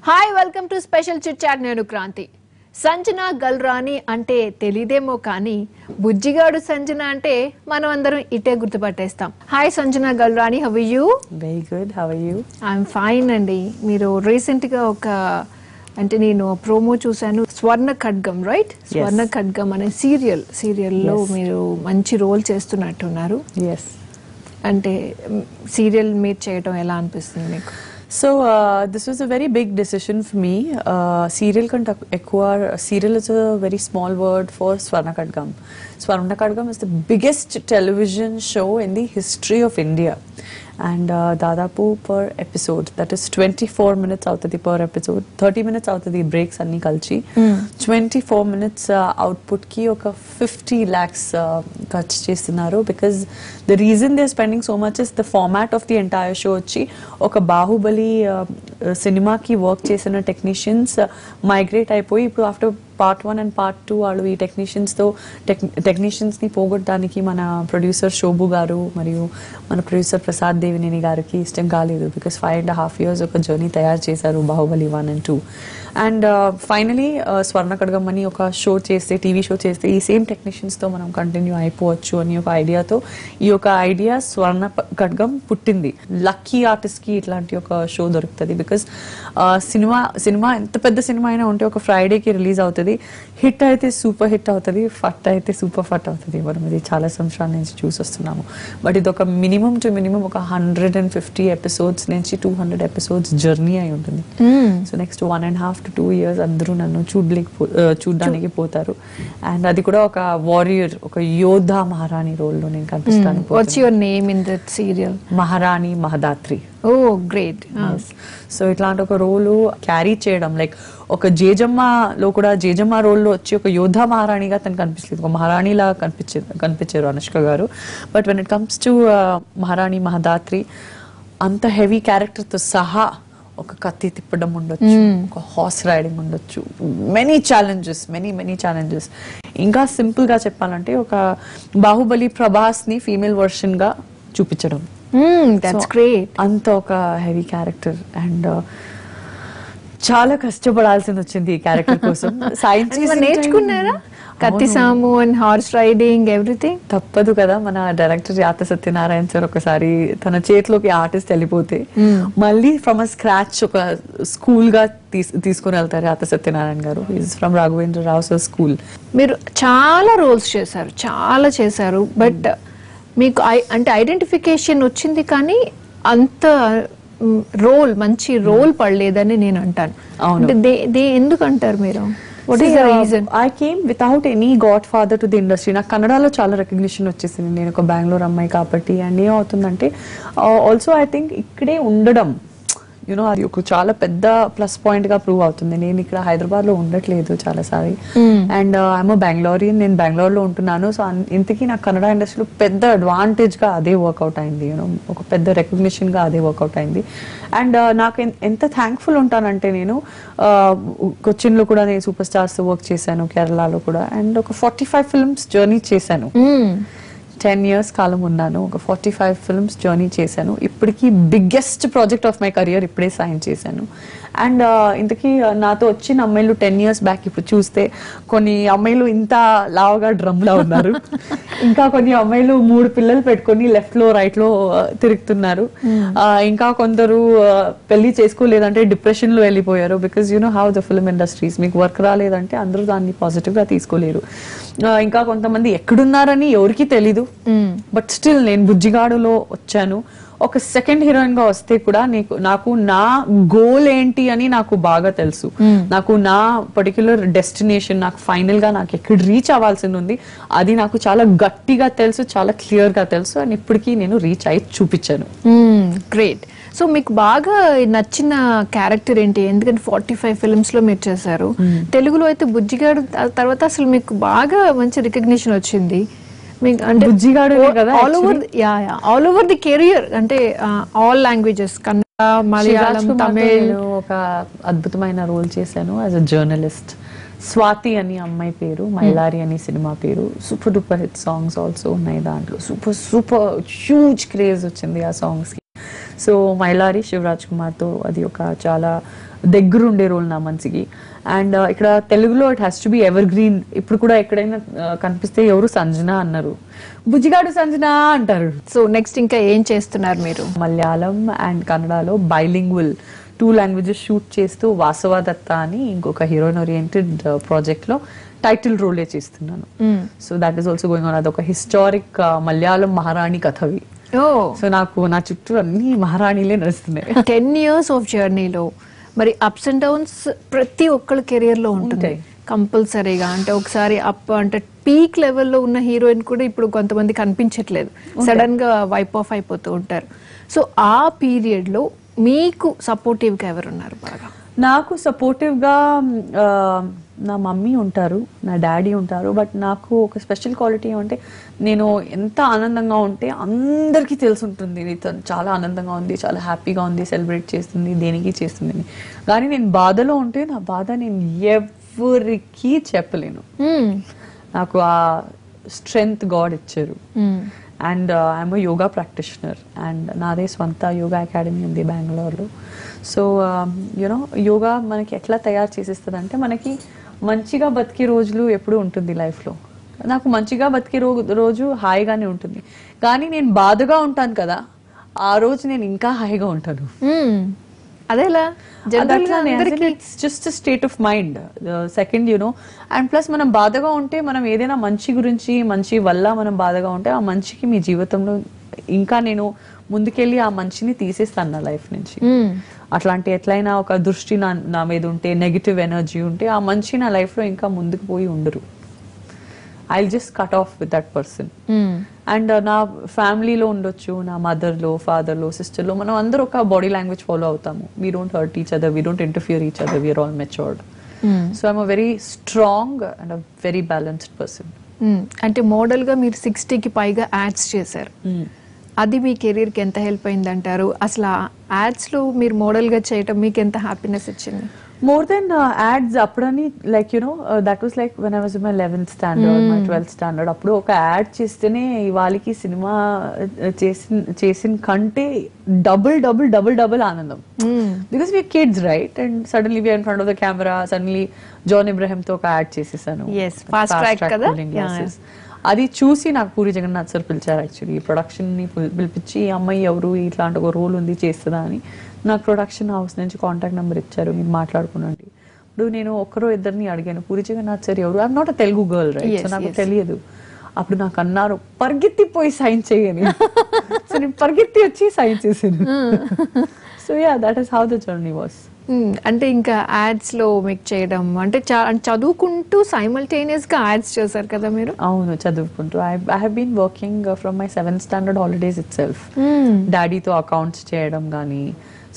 Hi welcome to special chit chat. నేను క్రాంతి. సంజన గల్రాని అంటే తెలియదేమో కానీ బుజ్జిగాడు సంజన అంటే మనం అందరం ఇటే గుర్తుపట్టేస్తాం. Hi Sanjana Galrani, how are you? Very good, how are you? I'm fine అండి. మీరు రీసెంట్గా అంటే నేను ప్రోమో చూశాను, స్వర్ణ ఖడ్గం, రైట్? స్వర్ణ ఖడ్గం అనే సీరియల్లో మీరు మంచి రోల్ చేస్తున్నట్టున్నారు. ఎస్. అంటే సీరియల్ మీరు చేయటం ఎలా అనిపిస్తుంది మీకు? So this was a very big decision for me. Serial is a very small word for Swarna Khadgam. Swarna Khadgam is the biggest television show in the history of India. And dadapu per episode, that is 24 minutes out of the per episode, 30 minutes out of the breaks anni kalchi, 24 minutes output ki oka 50 lakhs kharch chestunaru, because the reason they're spending so much is the format of the entire show వచ్చి ఒక బాహుబలి సినిమాకి work చేసిన technicians migrate అయిపోయి ఇప్పుడు after part 1 and part 2 వాళ్ళు ఈ టెక్నీషియన్స్ని పోగొట్టడానికి మన ప్రొడ్యూసర్ శోభు గారు మరియు మన ప్రొడ్యూసర్ ప్రసాద్ దేవినేని గారికి ఇష్టం కాలేదు. బికాస్ 5.5 years ఒక జర్నీ తయారు చేశారు బాహుబలి 1 and 2. అండ్ ఫైనలీ స్వర్ణ ఖడ్గం అని ఒక షో చేస్తే, టీవీ షో చేస్తే ఈ సేమ్ టెక్నీషియన్స్తో మనం కంటిన్యూ అయిపోవచ్చు అని ఒక ఐడియాతో ఈ ఒక ఐడియా స్వర్ణ ఖడ్గం పుట్టింది. లక్కీ ఆర్టిస్ట్కి ఇట్లాంటి ఒక షో దొరుకుతుంది. బికాస్ సినిమా ఎంత పెద్ద సినిమా అయినా ఉంటే ఒక ఫ్రైడేకి రిలీజ్ అవుతుంది. హిట్ అయితే సూపర్ హిట్ అవుతుంది, ఫట్ అయితే సూపర్ ఫట్ అవుతుంది. మనం ఇది చాలా సంవత్సరాల నుంచి చూసి వస్తున్నాము. బట్ ఇది ఒక మినిమం టు మినిమం ఒక 150 ఎపిసోడ్స్ నుంచి 200 ఎపిసోడ్స్ జర్నీ అయి ఉంటుంది. సో నెక్స్ట్ 1.5 to 2 years అందరూ నన్ను చూడడానికి పోతారు. అండ్ అది కూడా ఒక వారియర్, ఒక యోధా మహారాణి రోల్లో నేను కనిపిస్తాను. What's your name in that serial? Maharani మహదాత్రి. ఓ గ్రేట్. సో ఇట్లాంటి ఒక రోలు క్యారీ చేయడం, లైక్ ఒక జేజమ్మలో కూడా జేజమ్మ రోల్లో వచ్చి ఒక యోధా మహారాణిగా తను కనిపిస్తుంది, ఒక మహారాణిలా కనిపించారు అనుష్క గారు. But when it comes to మహారాణి మహదాత్రి, అంత హెవీ క్యారెక్టర్తో సహా ఒక కత్తి తిప్పడం ఉండొచ్చు, ఒక హార్స్ రైడింగ్ ఉండొచ్చు, మెనీ ఛాలెంజెస్. ఇంకా సింపుల్ గా చెప్పాలంటే ఒక బాహుబలి ప్రభాస్ ని ఫీమేల్ వర్షన్ గా చూపించడం. That's great. అంత ఒక హెవీ క్యారెక్టర్. అండ్ చాలా కష్టపడాల్సింది వచ్చింది ఈ క్యారెక్టర్ కోసం. సైన్స్ నేర్చుకున్నారా? కత్తి సాము అండ్ హార్స్ రైడింగ్ ఎవ్రీథింగ్. తప్పదు కదా, మన డైరెక్టర్ యాత సత్యనారాయణ సార్ ఒకసారి తన చేతిలోకి ఆర్టిస్ట్ వెళ్ళిపోతే మళ్ళీ ఫ్రమ్ అ స్క్రాచ్ ఒక స్కూల్ గా తీసుకుని వెళ్తారు యాత సత్యనారాయణ గారు. Is from Raghavendra Rao sir school. మీరు చాలా రోల్స్ చేశారు, బట్ మీకు అంటే ఐడెంటిఫికేషన్ వచ్చింది కానీ అంత మంచి రోల్ పడలేదని నేను అంటాను. ఎందుకు అంటారు మీరు? What is the reason? I came without any godfather to the industry. నాకు కన్నడలో చాలా రికగ్నిషన్ వచ్చేసింది, నేను ఒక బెంగళూరు అమ్మాయి కాబట్టి. అండ్ ఏమవుతుందంటే ఆల్సో ఐ థింక్ ఇక్కడే ఉండడం అది ఒక చాలా పెద్ద ప్లస్ పాయింట్ గా ప్రూవ్ అవుతుంది. నేను ఇక్కడ హైదరాబాద్ లో ఉండట్లేదు చాలాసారి. అండ్ ఐఎమ్ బెంగళూరియన్, నేను బెంగళూరులో ఉంటున్నాను. సో ఇంతకీ నాకు కన్నడ ఇండస్ట్రీలో పెద్ద అడ్వాంటేజ్ గా అదే వర్కౌట్ అయింది, ఒక పెద్ద రికగ్నిషన్ గా అదే వర్కౌట్ అయింది. అండ్ నాకు ఎంత థ్యాంక్ఫుల్ ఉంటానంటే, నేను కొచ్చిన్ లో కూడా నేను సూపర్ స్టార్స్ వర్క్ చేశాను, కేరళలో కూడా. అండ్ ఒక 45 films జర్నీ చేశాను. 10 years కాలం ఉన్నాను, ఒక 45 films జర్నీ చేశాను. ఇప్పటికీ biggest project of my career ఇప్పుడే సైన్ చేశాను. అండ్ ఇంతకీ నాతో వచ్చిన అమ్మాయిలు 10 years బ్యాక్ ఇప్పుడు చూస్తే కొన్ని అమ్మాయిలు ఇంత లావుగా డ్రమ్లా ఉన్నారు, ఇంకా కొన్ని అమ్మాయిలు 3 పిల్లలు పెట్టుకొని లెఫ్ట్ లో రైట్ లో తిరుగుతున్నారు, ఇంకా కొందరు పెళ్లి చేసుకోలేదంటే డిప్రెషన్ లో వెళ్ళిపోయారు. Because how the film industries, మీకు వర్క్ రాలేదంటే అందరూ దాన్ని పాజిటివ్ గా తీసుకోలేరు. ఇంకా కొంతమంది ఎక్కడున్నారని ఎవరికి తెలీదు. బట్ స్టిల్ నేను బుజ్జిగాడులో వచ్చాను. ఒక సెకండ్ హీరోయిన్ గా వస్తే కూడా నాకు నా గోల్ ఏంటి అని నాకు బాగా తెలుసు. నాకు నా పర్టిక్యులర్ డెస్టినేషన్, నాకు ఫైనల్ గా నాకు ఎక్కడ రీచ్ అవ్వాల్సింది ఉంది, అది నాకు చాలా గట్టిగా తెలుసు, చాలా క్లియర్ గా తెలుసు. అండ్ ఇప్పటికీ నేను రీచ్ అయి చూపించాను. గ్రేట్. సో మీకు బాగా నచ్చిన క్యారెక్టర్ ఏంటి? ఎందుకంటే 45 films లో మీరు చేశారు. తెలుగులో అయితే బుజ్జిగాడు తర్వాత అసలు మీకు బాగా మంచి రికగ్నిషన్ వచ్చింది. అంటే ఆల్ ఓవర్ ది కెరియర్, అంటే ఆల్ లాంగ్వేజెస్, కన్నడ, మలయాళం, తమిళ్. ఒక అద్భుతమైన రోల్ చేశాను యాజ్ అ జర్నలిస్ట్. స్వాతి అని అమ్మాయి పేరు, మైలారి అని సినిమా పేరు. Super duper hit songs also ఉన్నాయి దాంట్లో. సూపర్ హ్యూజ్ క్రేజ్ వచ్చింది ఆ సాంగ్స్ కి. సో మైలారి శివరాజ్ కుమార్తో అది ఒక చాలా దగ్గరుండే రోల్ నా మనసుకి. అండ్ ఇక్కడ తెలుగులో it has to be ever green. ఇప్పుడు కూడా ఎక్కడైనా కనిపిస్తే ఎవరు సంజన అన్నారు, బుజ్జిగాడు సంజన అంటారు. సో నెక్స్ట్ ఇంకా ఏం చేస్తున్నారు మీరు? మలయాళం అండ్ కన్నడలో బైలింగ్వల్ 2 లాంగ్వేజెస్ షూట్ చేస్తూ వాసవ దత్త అని ఇంకొక హీరోయిన్ ఓరియంటెడ్ ప్రాజెక్ట్ లో టైటిల్ రోలే చేస్తున్నాను. So that is also going on. అదొక హిస్టారిక్ మలయాళం మహారాణి కథవి. సో నాకు నా చుట్టూ అన్ని మహారాణిలే నడుస్తున్నాయి. 10 years ఆఫ్ జర్నీలో మరి అప్స్ అండ్ డౌన్స్ ప్రతి ఒక్కళ్ళ కెరియర్ లో ఉంటుంది కంపల్సరీగా. అంటే ఒకసారి అప్ అంటే పీక్ లెవెల్లో ఉన్న హీరోయిన్ కూడా ఇప్పుడు కొంతమంది కనిపించట్లేదు, సడన్ గా వైప్ ఆఫ్ అయిపోతూ ఉంటారు. సో ఆ పీరియడ్ లో మీకు సపోర్టివ్ గా ఎవరున్నారు బాగా? నాకు సపోర్టివ్ గా నా మమ్మీ ఉంటారు, నా డాడీ ఉంటారు. బట్ నాకు ఒక స్పెషల్ క్వాలిటీ ఏమంటే, నేను ఎంత ఆనందంగా ఉంటే అందరికీ తెలుసుంటుంది తను చాలా ఆనందంగా ఉంది, చాలా హ్యాపీగా ఉంది, సెలబ్రేట్ చేస్తుంది, దేనికి చేస్తుంది అని. కానీ నేను బాధలో ఉంటే నా బాధ నేను ఎవరికి చెప్పలేను. నాకు ఆ స్ట్రెంగ్త్ గాడ్ ఇచ్చారు. And I'm yoga practitioner and నాదే స్వంత యోగా అకాడమీ ఉంది బెంగళూరులో. సో యూనో యోగా మనకి ఎట్లా తయారు చేసేస్తుంది అంటే, మనకి మంచిగా బతికే రోజులు ఎప్పుడు ఉంటుంది లైఫ్లో. నాకు మంచిగా బతికే రోజు హాయిగానే ఉంటుంది, కానీ నేను బాధగా ఉంటాను కదా, ఆ రోజు నేను ఇంకా హాయిగా ఉంటాను. అదేలా? Just state of mind. Second you know, and plus మనం బాధగా ఉంటే, మనం ఏదైనా మంచి గురించి, మంచి వల్ల మనం బాధగా ఉంటే, ఆ మంచికి మీ జీవితంలో ఇంకా నేను ముందుకెళ్ళి ఆ మంచిని తీసేస్తాను నా లైఫ్ నుంచి. అట్లాంటి ఎట్లయినా ఒక దృష్టి నా మీద ఉంటే, నెగిటివ్ ఎనర్జీ ఉంటే, ఆ మంచి నా లైఫ్ లో ఇంకా ముందుకు పోయి ఉండరు. I just cut off with that person. And నా ఫ్యామిలీలో ఉండొచ్చు, నా మదర్లో, ఫాదర్లో, సిస్టర్లో, మనం అందరూ ఒక బాడీ లాంగ్వేజ్ ఫాలో అవుతాము. We don't hurt each other, we don't interfere each other, we are all matured. So I'm a very strong and a very balanced person. అంటే model గా మీరు 60కి పైగా యాడ్స్ చేశారు. అది మీ కెరీర్ కి ఎంత హెల్ప్ అయింది అంటారు? అసలు యాడ్స్ లో మీరు మోడల్ గా చేయటం మీకు ఎంత హ్యాపీనెస్ ఇచ్చింది? More than ads, apudani, like, you know, that was like when I was in my 11th standard, my 12th standard. Appudu oka ad chestene ivaliki cinema chesin kante double anandam. Because we are kids, right? And suddenly we are in front of the camera. Suddenly John Abraham to oka ad chesesanu. Yes, fast track kada. Yeah. అది చూసి నాకు puri Jagannath sir పిలిచారు. Actually ప్రొడక్షన్ని పిలిపించి, ఈ అమ్మాయి ఎవరు, ఇట్లాంటి ఒక రోల్ ఉంది చేస్తుందా అని నాకు ప్రొడక్షన్ హౌస్ నుంచి కాంటాక్ట్ నెంబర్ ఇచ్చారు, మీరు మాట్లాడుకునండి. ఇప్పుడు నేను ఒక్కరో ఇద్దరిని అడిగాను, పూరి జగన్నాథ్ సార్ ఎవరు, I'm not a Telugu girl, right? So నాకు తెలియదు. అప్పుడు నాకు అన్నారు, పరిగెత్తిపోయి సైన్ చేయని. సో నేను పరిగెత్తి వచ్చి సైన్ చేశాను. So yeah, that is how the journey was. అంటే ఇంకా యాడ్స్ లో మీకు చేయడం అంటే చదువుకుంటూ సైమల్టేనియస్ గా యాడ్స్ చేశారు కదా మీరు? అవును, చదువుకుంటూ. I have been working from my 7th standard holidays itself. డాడీతో అకౌంట్స్ చేయడం కానీ.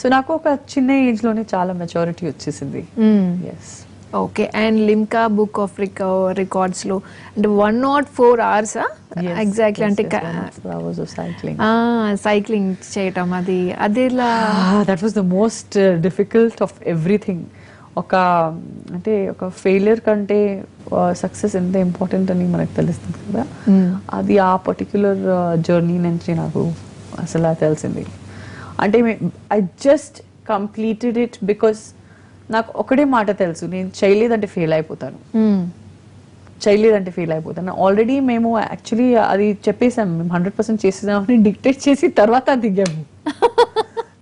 సో నాకు ఒక చిన్న ఏజ్ లోనే చాలా మెచ్యూరిటీ వచ్చేసింది. Yes. Okay. And Limca book of records లో అంటే 104 hours ఎగ్జాక్ట్లీ అంటే సైక్లింగ్ చేయటం, అదేలా? That was the most difficult of everything. ఒక అంటే ఒక ఫెయిలియర్ కంటే సక్సెస్ ఎంత ఇంపార్టెంట్ అని మనకు తెలుస్తుంది కదా. అది ఆ పర్టిక్యులర్ జర్నీ నుంచి నాకు అసలు తెలిసింది. అంటే I just completed it because నాకు ఒకటే మాట తెలుసు, నేను చేయలేదంటే ఫెయిల్ అయిపోతాను. ఆల్రెడీ మేము యాక్చువల్లీ అది చెప్పేసాం, మేము 100% చేసేసామని డిక్టేట్ చేసి తర్వాత దిగాము.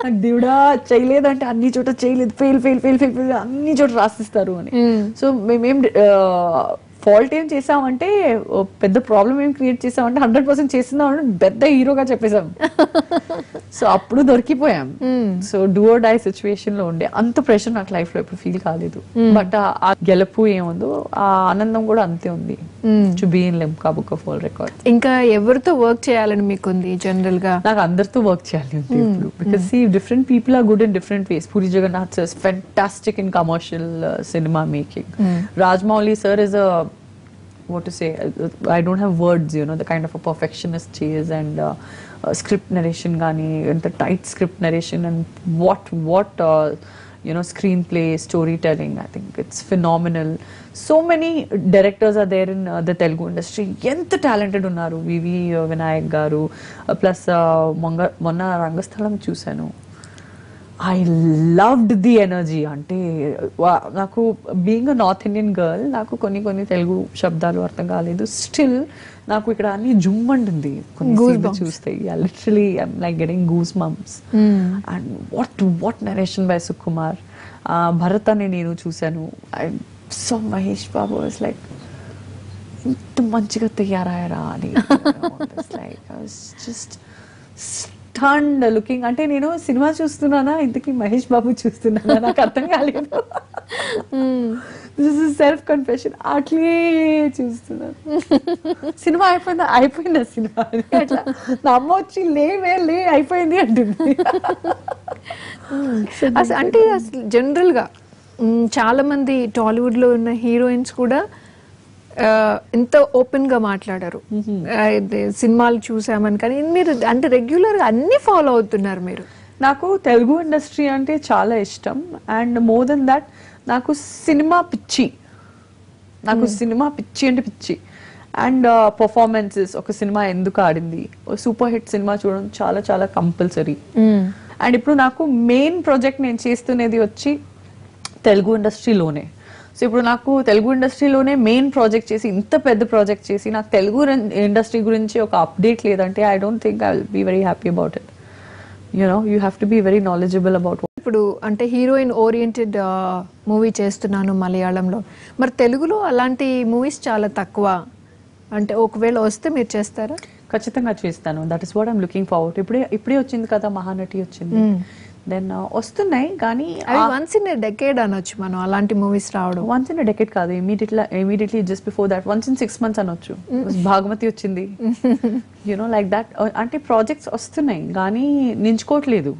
నాకు దేవుడా చేయలేదంటే అన్ని చోట చేయలేదు, ఫెయిల్ అన్ని చోట రాసిస్తారు అని. సో మేమేం ఫాల్ట్ ఏం చేసామంటే, పెద్ద ప్రాబ్లం ఏం క్రియేట్ చేసామంటే 100% చేస్తున్నాం పెద్ద హీరోగా చెప్పేసాం. సో అప్పుడు దొరికిపోయాం. So do or die situation లో ఉండే అంత ప్రెషర్ నాకు లైఫ్ లో ఎప్పుడు ఫీల్ కాలేదు. బట్ ఆ గెలుపు ఏముందో ఆ ఆనందం కూడా అంతే ఉంది. To be in Limca book of world record. ఇంకా ఎవరితో వర్క్ చేయాలని మీకు ఉంది జనరల్ గా? నాకు అందరితో వర్క్ చేయాలి ఉంది ఇప్పుడు. Because see different people are good in different ways. Puri Jagannath sir is fantastic in commercial cinema making. Rajmouli sir is a, what to say, I don't have words, you know, the kind of a perfectionist he is. And script narration gani, and the tight script narration, and what you know, screenplay, storytelling, I think it's phenomenal. So many directors are there in the Telugu industry. Enta talented unnaru. VV Vinayak garu, plus monna Rangasthalam chusanu. I loved the energy. అంటే నాకు being a north Indian girl నాకు కొన్ని తెలుగు శబ్దాలు అర్థం కాలేదు. Still నాకు ఇక్కడ అన్ని జుమ్ అంటుంది కొన్ని సీన్లు చూస్తే. Literally I'm like getting goose bumps. And what narration by Sukumar. Bharat అని నేను చూశాను. I so Mahesh Babu was like ఇంత మంచిగా తయారయ్యారా అని. Like I was just stunned looking. అంటే నేను సినిమా చూస్తున్నానా ఇంతకీ మహేష్ బాబు చూస్తున్నానా నాకు అర్థం కాలేదు. This is self confession. అట్లే చూస్తున్నాను. సినిమా అయిపోయిందా సినిమా అట్లా నా అమ్మ వచ్చి లే అయిపోయింది అంటుంది. అంటే అసలు జనరల్ గా చాలా మంది టాలీవుడ్ లో ఉన్న హీరోయిన్స్ కూడా ఎంత ఓపెన్ గా మాట్లాడారు. సినిమాలు చూసామని, కానీ మీరు అంటే రెగ్యులర్ గా అన్ని ఫాలో అవుతున్నారు మీరు. నాకు తెలుగు ఇండస్ట్రీ అంటే చాలా ఇష్టం. అండ్ మోర్ దెన్ దాట్ నాకు సినిమా పిచ్చి. నాకు సినిమా పిచ్చి అంటే పిచ్చి. అండ్ పర్ఫార్మెన్సెస్, ఒక సినిమా ఎందుకు ఆడింది, సూపర్ హిట్ సినిమా చూడడం చాలా చాలా కంపల్సరీ. అండ్ ఇప్పుడు నాకు మెయిన్ ప్రాజెక్ట్ నేను చేస్తున్నది వచ్చి తెలుగు ఇండస్ట్రీలోనే. సో ఇప్పుడు నాకు తెలుగు ఇండస్ట్రీలోనే మెయిన్ ప్రాజెక్ట్ చేసి, ఇంత పెద్ద ప్రాజెక్ట్ చేసి నాకు తెలుగు ఇండస్ట్రీ గురించి ఒక అప్డేట్ లేదంటే I don't think I will be very happy about it. You have to be very knowledgeable about. ఇప్పుడు అంటే హీరోయిన్ ఓరియంటెడ్ మూవీ చేస్తున్నాను మలయాళంలో, మరి తెలుగులో అలాంటి మూవీస్ చాలా తక్కువ. అంటే ఒకవేళ వస్తే మీరు చేస్తారా? ఖచ్చితంగా చేస్తాను. That is what I'm looking forward. ఇప్పుడే వచ్చింది కదా మహానటి వచ్చింది. దెన్ వస్తున్నాయి కానీ వన్స్ ఇన్ ఎ డెకేడ్ అనొచ్చు మనం అలాంటి మూవీస్ రావడం. వన్స్ ఇన్ ఎ డెకేడ్ కాదు, immediately just before that once in 6 months అనొచ్చు. భాగమతి వచ్చింది, లైక్ దాట్. అంటే ప్రాజెక్ట్స్ వస్తున్నాయి కానీ నించుకోవట్లేదు.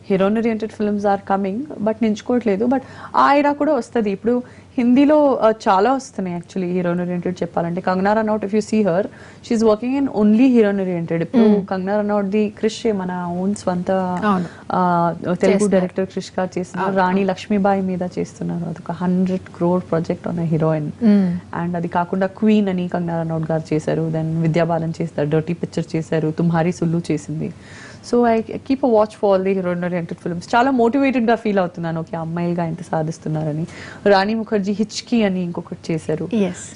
Heroine oriented films are coming but నించుకోవట్లేదు. బట్ ఆ ఐరా కూడా వస్తుంది. ఇప్పుడు హిందీలో చాలా వస్తున్నాయి యాక్చువల్లీ హీరోయిన్ ఓరియంటెడ్ చెప్పాలంటే. Kangana Ranaut, if you see her, she's working in only heroine oriented. ఇప్పుడు కంగనా రనౌట్ ది క్రిష్ మన ఓన్ స్వంత తెలుగు డైరెక్టర్ క్రిష్ గారు చేస్తున్నారు. రాణి లక్ష్మీబాయి మీద చేస్తున్నారు. అదొక 100 crore project on heroine. And అది కాకుండా క్వీన్ అని కంగనా రనౌట్ గారు చేశారు. దెన్ విద్యాబాలన్ చేస్తారు, డర్టీ పిక్చర్ చేశారు, తుమ్హారీ సుల్లు చేసింది. So I keep a watch for all the heroine oriented films. చాలా మోటివేటెడ్ గా ఫీల్ అవుతున్నాను, ఓకే అమ్మాయిలుగా ఎంత సాధిస్తున్నారని. రాణి ముఖర్జీ హిచ్కి అని ఇంకొకటి చేశారు.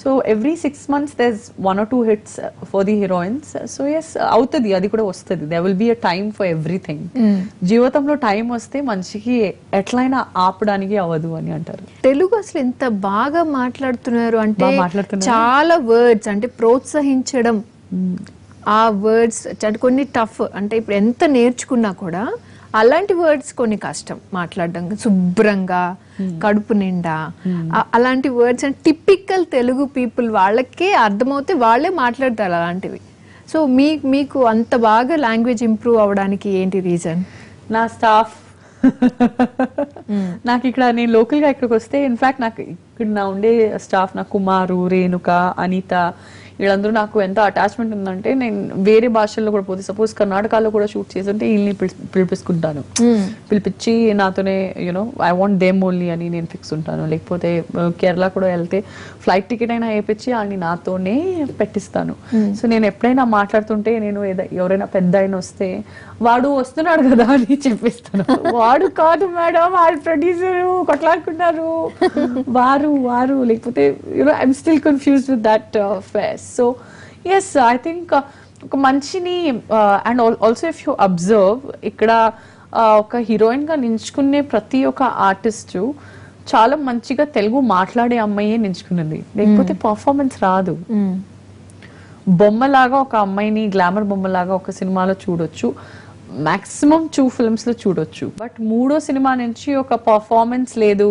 So every 6 months there's 1 or 2 hits for the heroines. So yes అవుతుంది, అది కూడా వస్తుంది. there will be a time for everything. జీవితంలో టైం వస్తే మనిషికి ఎట్లయినా ఆపడానికి అవ్వదు అని అంటారు. తెలుగు అసలు ఎంత బాగా మాట్లాడుతున్నారు అంటే చాలా వర్డ్స్ అంటే ప్రోత్సహించడం. ఆ వర్డ్స్ అంటే కొన్ని టఫ్, అంటే ఇప్పుడు ఎంత నేర్చుకున్నా కూడా అలాంటి వర్డ్స్ కొన్ని కష్టం మాట్లాడడం. శుభ్రంగా, కడుపు నిండా, అలాంటి వర్డ్స్ అంటే టిపికల్ తెలుగు పీపుల్ వాళ్ళకే అర్థమవుతే వాళ్ళే మాట్లాడతారు అలాంటివి. సో మీకు అంత బాగా లాంగ్వేజ్ ఇంప్రూవ్ అవడానికి ఏంటి రీజన్? నా స్టాఫ్. నాకు ఇక్కడ నేను లోకల్ గా ఇక్కడికి వస్తే, ఇన్ఫాక్ట్ నాకు ఇక్కడ నా ఉండే స్టాఫ్, నా కుమారు, రేణుక, అనిత, వీళ్ళందరూ నాకు ఎంత అటాచ్మెంట్ ఉందంటే, నేను వేరే భాషల్లో కూడా పోతే, సపోజ్ కర్ణాటకలో కూడా షూట్ చేస్తుంటే వీళ్ళని పిలిపించుకుంటాను. పిలిపించి నాతోనే ఐ వాంట్ దేమ్ ఓన్లీ అని నేను ఫిక్స్ ఉంటాను. లేకపోతే కేరళ కూడా వెళ్తే ఫ్లైట్ టికెట్ అయినా వేయించి వాళ్ళని నాతోనే పెట్టిస్తాను. సో నేను ఎప్పుడైనా మాట్లాడుతుంటే, నేను ఎవరైనా పెద్ద ఆయన వస్తే వాడు వస్తున్నాడు కదా అని చెప్పిస్తాను. వాడు కాదు మేడం, వాడు ప్రొడ్యూసరు, కొట్లాడుకున్నారు, వారు లేకపోతే I'm still confused with that phase. So yes, I think ఒక మనిషిని, and also if you observe, ఇక్కడ ఒక హీరోయిన్ గా నించుకునే ప్రతి ఒక్క ఆర్టిస్టు చాలా మంచిగా తెలుగు మాట్లాడే అమ్మాయే నించుకున్నది, లేకపోతే పర్ఫార్మెన్స్ రాదు. బొమ్మలాగా ఒక అమ్మాయిని, గ్లామర్ బొమ్మలాగా ఒక సినిమాలో చూడొచ్చు, మాక్సిమం 2 films లో చూడొచ్చు. బట్ 3వ సినిమా నుంచి ఒక పర్ఫార్మెన్స్ లేదు,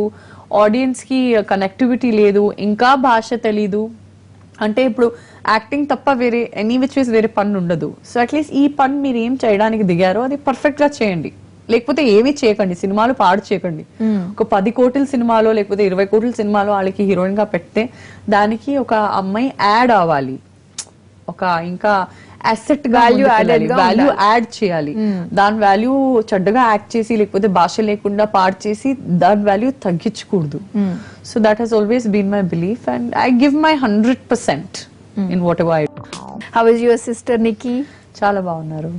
ఆడియన్స్ కి కనెక్టివిటీ లేదు, ఇంకా భాష తెలీదు అంటే ఇప్పుడు యాక్టింగ్ తప్ప వేరే ఎనీ విచ్ వేస్ వేరే పని ఉండదు. సో అట్లీస్ట్ ఈ పని మీరు ఏం చేయడానికి దిగారో అది పర్ఫెక్ట్ గా చేయండి, లేకపోతే ఏమీ చేయకండి, సినిమాలు పాడు చేయకండి. ఒక 10 కోట్ల సినిమాలో లేకపోతే 20 కోట్ల సినిమాలో వాళ్ళకి హీరోయిన్ గా పెడితే దానికి ఒక అమ్మాయి యాడ్ అవ్వాలి, ఒక ఇంకా అసెట్ వాల్యూ యాడ్ చేయాలి. దాని వాల్యూ చెడ్డగా యాక్ట్ చేసి లేకపోతే భాష లేకుండా పాడు చేసి దాని వాల్యూ తగ్గించకూడదు. So that has always been my belief and I give my 100% in whatever I do. How is your sister Nikki? చాలా బాగున్నారు.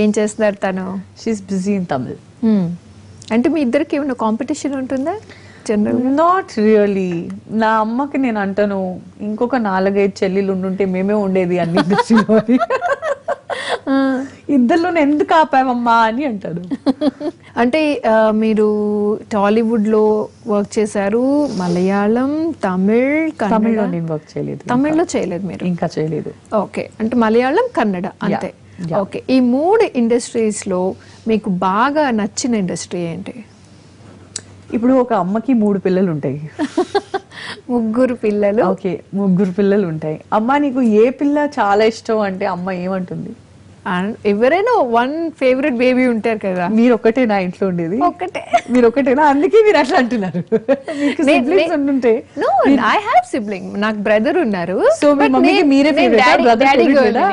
ఏం చేస్తున్నారు తను? She's busy in Tamil. అంటే మీ ఇద్దరికి ఏమైనా కాంపిటీషన్ ఉంటుందా జనరల్? Not really. నా అమ్మకి నేను అంటాను, ఇంకొక 4-5 చెల్లెలు ఉండుంటే మేమే ఉండేది అన్ని ఇండస్ట్రీలో అని. ఇద్దరిలో ఎందుకు ఆపావమ్మా అని అంటారు. అంటే మీరు టాలీవుడ్ లో వర్క్ చేశారు, మలయాళం, తమిళ్లో నేను వర్క్ చేయలేదు. తమిళ్లో చేయలేదు మీరు? ఇంకా చేయలేదు. ఓకే, అంటే మలయాళం, కన్నడ అంతే. ఓకే, ఈ 3 ఇండస్ట్రీస్ లో మీకు బాగా నచ్చిన ఇండస్ట్రీ ఏంటి? ఇప్పుడు ఒక అమ్మకి 3 పిల్లలు ఉంటాయి. 3 పిల్లలు. ఓకే, 3 పిల్లలు ఉంటాయి. అమ్మ నీకు ఏ పిల్ల చాలా ఇష్టం అంటే అమ్మ ఏమంటుంది? ఎవరైనా 1 ఫేవరెట్ బేబీ ఉంటారు కదా. మీరు ఒకటే నా ఇంట్లో ఉండేది? ఒకటే. మీరు ఒకటేనా? అందుకే మీరు అట్లా అంటున్నారు. మీకు siblings ఉండుంటే. No, I have sibling. నాకు బ్రదర్ ఉన్నారు. సో మీ మమ్మీకి మీరే ఫేవరెట్, బ్రదర్ లేదా?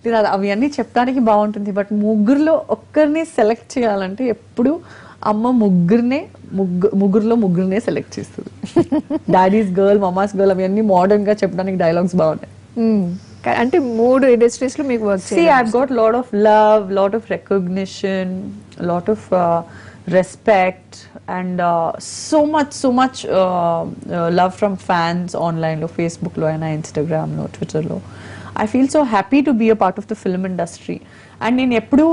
లేదా అవి అన్ని చెప్పడానికి బాగుంటుంది. బట్ 3లో ఒక్కరిని సెలెక్ట్ చేయాలంటే ఎప్పుడు అమ్మ ముగ్గురులో ముగ్గురునే సెలెక్ట్ చేస్తుంది. డాడీస్ గర్ల్, మమాస్ గర్ల్ అవన్నీ మోడర్న్ గా చెప్పడానికి డైలాగ్స్ బాగున్నాయి. అంటే 3 ఇండస్ట్రీస్ లో మీకు work See, I've got lot of love, lot of recognition, lot of respect, and so much love from fans online lo, Facebook lo, and Instagram lo, Twitter lo. I feel so happy to be a part of the film industry. And నేను ఎప్పుడు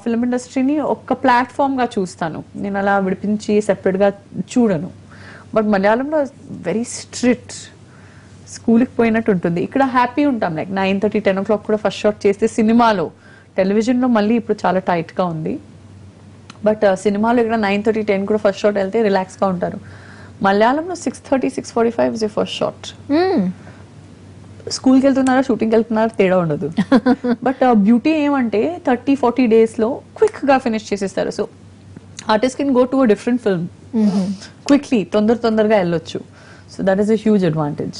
film ఇండస్ట్రీని ఒక్క ప్లాట్ఫామ్గా చూస్తాను, నేను అలా విడిపించి సెపరేట్గా చూడను. బట్ మలయాళంలో వెరీ స్ట్రిక్ట్, స్కూల్కి పోయినట్టు ఉంటుంది. ఇక్కడ హ్యాపీ ఉంటాం, లైక్ 9:30, 10 o'clock కూడా ఫస్ట్ షాట్ చేస్తే సినిమాలో. టెలివిజన్లో మళ్ళీ ఇప్పుడు చాలా టైట్గా ఉంది. బట్ సినిమాలో ఇక్కడ 9:30, 10 కూడా ఫస్ట్ షాట్ వెళ్తే రిలాక్స్గా ఉంటారు. మలయాళంలో 6:30, 6:45 ఇస్ ఏ ఫస్ట్ షాట్. స్కూల్కి వెళ్తున్నారా, షూటింగ్కి వెళ్తున్నారా తేడా ఉండదు. బట్ బ్యూటీ ఏమంటే 30-40 డేస్లో క్విక్గా ఫినిష్ చేసేస్తారు. So artist can go to a different film quickly, తొందరగా వెళ్ళొచ్చు. So that is a huge advantage.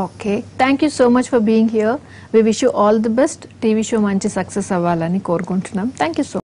Okay, thank you so much for being here. We wish you all the best. TV show మంచి success అవ్వాలని కోరుకుంటున్నాం. Thank you so